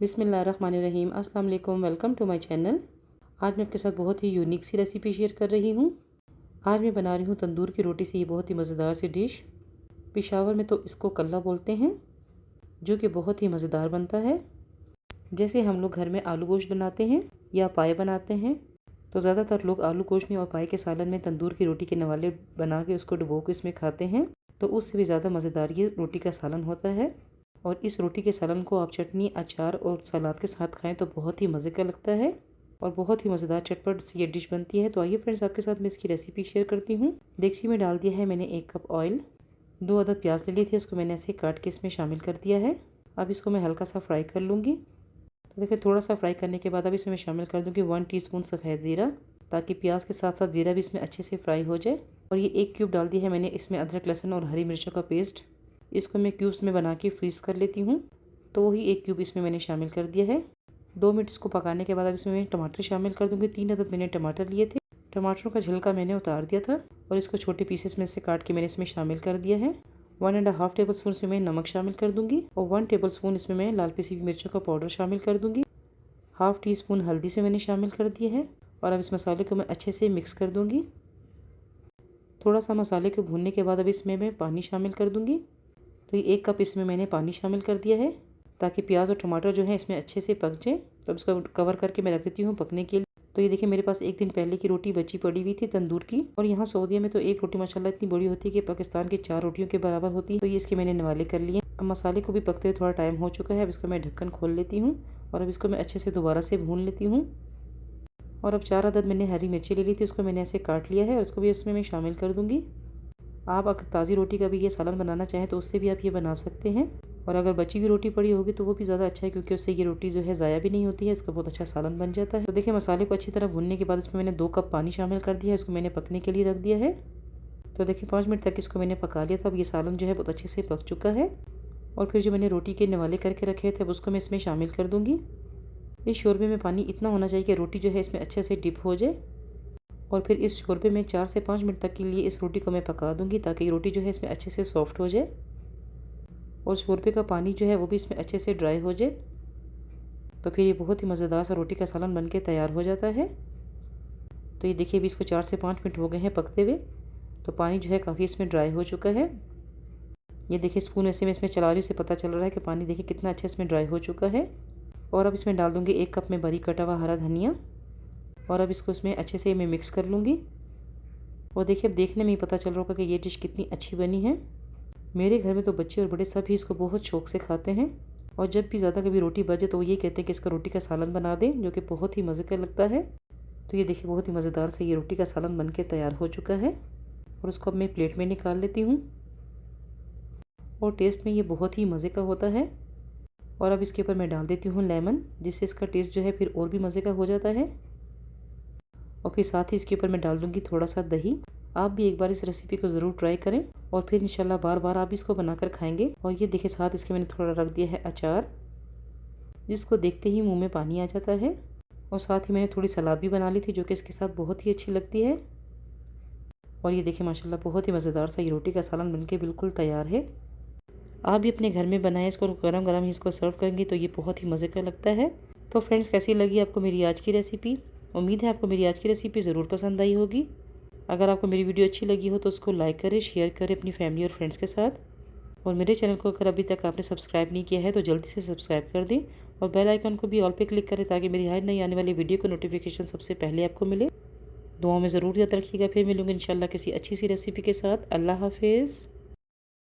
बिस्मिल्लाहिर्रहमानिर्रहीम। अस्सलाम वालेकुम। Welcome to my channel. आज मैं आपके साथ बहुत ही यूनिक सी रेसिपी शेयर कर रही हूँ। आज मैं बना रही हूँ तंदूर की रोटी से ये बहुत ही मज़ेदार सी डिश। पेशावर में तो इसको कल्ला बोलते हैं, जो कि बहुत ही मज़ेदार बनता है। जैसे हम लोग घर में आलू गोश्त बनाते हैं या पाए बनाते हैं, तो ज़्यादातर लोग आलू गोश्त में और पाए के सालन में तंदूर की रोटी के नवाले बना के उसको डुबो के इसमें खाते हैं। तो उससे भी ज़्यादा मज़ेदार ये रोटी का सालन होता है। और इस रोटी के सालन को आप चटनी, अचार और सलाद के साथ खाएं तो बहुत ही मज़े का लगता है और बहुत ही मज़ेदार चटपट सी ये डिश बनती है। तो आइए फ्रेंड्स, आपके साथ मैं इसकी रेसिपी शेयर करती हूँ। देगची में डाल दिया है मैंने 1 कप ऑयल। 2 अदद प्याज ले ली थी, उसको मैंने ऐसे काट के इसमें शामिल कर दिया है। अब इसको मैं हल्का सा फ्राई कर लूँगी। तो देखिए, थोड़ा सा फ्राई करने के बाद अब इसमें मैं शामिल कर दूँगी 1 टीस्पून सफ़ेद ज़ीरा, ताकि प्याज के साथ साथ ज़ीरा भी इसमें अच्छे से फ्राई हो जाए। और ये 1 क्यूब डाल दिया है मैंने इसमें अदरक, लहसुन और हरी मिर्चों का पेस्ट। इसको मैं क्यूब्स में बना के फ्रीज़ कर लेती हूँ। तो वही 1 क्यूब इसमें मैंने शामिल कर दिया है। 2 मिनट इसको पकाने के बाद अब इसमें मैं टमाटर शामिल कर दूँगी। 3 अदद मैंने टमाटर लिए थे। टमाटरों का छिलका मैंने उतार दिया था और इसको छोटे पीसेस में से काट के मैंने इसमें शामिल कर दिया है। 1.5 टेबल स्पून इसमें मैं नमक शामिल कर दूँगी और 1 टेबल स्पून इसमें मैं लाल पिसी हुई मिर्चों का पाउडर शामिल कर दूँगी। 1/2 टीस्पून हल्दी से मैंने शामिल कर दिया है। और अब इस मसाले को मैं अच्छे से मिक्स कर दूँगी। थोड़ा सा मसाले को भूनने के बाद अब इसमें मैं पानी शामिल कर दूँगी। तो ये 1 कप इसमें मैंने पानी शामिल कर दिया है, ताकि प्याज और टमाटर जो है इसमें अच्छे से पक जाए। तो अब इसको कवर करके मैं रख देती हूँ पकने के लिए। तो ये देखिए, मेरे पास 1 दिन पहले की रोटी बची पड़ी हुई थी तंदूर की। और यहाँ सऊदीया में तो 1 रोटी माशाल्लाह इतनी बड़ी होती है कि पाकिस्तान की 4 रोटियों के बराबर होती है। तो ये इसके मैंने नवाले कर लिए। अब मसाले को भी पकते हुए थोड़ा टाइम हो चुका है। अब इसको मैं ढक्कन खोल लेती हूँ और अब इसको मैं अच्छे से दोबारा से भून लेती हूँ। और अब 4 अदद मैंने हरी मिर्ची ले ली थी, उसको मैंने ऐसे काट लिया है और उसको भी इसमें मैं शामिल कर दूँगी। आप अगर ताज़ी रोटी का भी ये सालन बनाना चाहें तो उससे भी आप ये बना सकते हैं। और अगर बची हुई रोटी पड़ी होगी तो वो भी ज़्यादा अच्छा है, क्योंकि उससे ये रोटी जो है ज़ाया भी नहीं होती है, इसका बहुत अच्छा सालन बन जाता है। तो देखिए, मसाले को अच्छी तरह भूनने के बाद इसमें मैंने 2 कप पानी शामिल कर दिया है। इसको मैंने पकने के लिए रख दिया है। तो देखिए, 5 मिनट तक इसको मैंने पका लिया था। अब ये सालन जो है बहुत अच्छे से पक चुका है। और फिर जो मैंने रोटी के नवाले करके रखे थे अब उसको मैं इसमें शामिल कर दूँगी। इस शोरबे में पानी इतना होना चाहिए कि रोटी जो है इसमें अच्छे से डिप हो जाए। और फिर इस शोरबे में 4 से 5 मिनट तक के लिए इस रोटी को मैं पका दूंगी, ताकि रोटी जो है इसमें अच्छे से सॉफ्ट हो जाए और शोरबे का पानी जो है वो भी इसमें अच्छे से ड्राई हो जाए। तो फिर ये बहुत ही मज़ेदार सा रोटी का सालन बन के तैयार हो जाता है। तो ये देखिए, अभी इसको 4 से 5 मिनट हो गए हैं पकते हुए। तो पानी जो है काफ़ी इसमें ड्राई हो चुका है। ये देखिए, स्पून ऐसे में इसमें चला रही हूँ, से पता चल रहा है कि पानी देखिए कितना अच्छे इसमें ड्राई हो चुका है। और अब इसमें डाल दूँगी 1 कप में बारीक कटा हुआ हरा धनिया। और अब इसको इसमें अच्छे से मैं मिक्स कर लूँगी। और देखिए, अब देखने में ही पता चल रहा होगा कि ये डिश कितनी अच्छी बनी है। मेरे घर में तो बच्चे और बड़े सभी इसको बहुत शौक से खाते हैं। और जब भी ज़्यादा कभी रोटी बचे तो वो ये कहते हैं कि इसका रोटी का सालन बना दें, जो कि बहुत ही मज़े का लगता है। तो ये देखिए, बहुत ही मज़ेदार से ये रोटी का सालन बन के तैयार हो चुका है। और उसको अब मैं प्लेट में निकाल लेती हूँ। और टेस्ट में ये बहुत ही मज़े का होता है। और अब इसके ऊपर मैं डाल देती हूँ लेमन, जिससे इसका टेस्ट जो है फिर और भी मज़े का हो जाता है। और फिर साथ ही इसके ऊपर मैं डाल दूँगी थोड़ा सा दही। आप भी एक बार इस रेसिपी को ज़रूर ट्राई करें और फिर इंशाल्लाह बार बार आप इसको बनाकर खाएंगे। और ये देखिए, साथ इसके मैंने थोड़ा रख दिया है अचार, जिसको देखते ही मुंह में पानी आ जाता है। और साथ ही मैंने थोड़ी सलाद भी बना ली थी, जो कि इसके साथ बहुत ही अच्छी लगती है। और ये देखिए, माशाल्लाह बहुत ही मज़ेदार सा ये रोटी का सालन बनके बिल्कुल तैयार है। आप भी अपने घर में बनाएं इसको, गरम गरम ही इसको सर्व करेंगे तो ये बहुत ही मज़े का लगता है। तो फ्रेंड्स, कैसी लगी आपको मेरी आज की रेसिपी? उम्मीद है आपको मेरी आज की रेसिपी ज़रूर पसंद आई होगी। अगर आपको मेरी वीडियो अच्छी लगी हो तो उसको लाइक करें, शेयर करें अपनी फैमिली और फ्रेंड्स के साथ। और मेरे चैनल को अगर अभी तक आपने सब्सक्राइब नहीं किया है तो जल्दी से सब्सक्राइब कर दें और बेल आइकन को भी ऑल पे क्लिक करें, ताकि मेरी हर नई आने वाली वीडियो को नोटिफिकेशन सबसे पहले आपको मिले। दुआओं में ज़रूर याद रखिएगा। फिर मिलूंगी इंशाल्लाह किसी अच्छी सी रेसिपी के साथ। अल्लाह हाफिज़।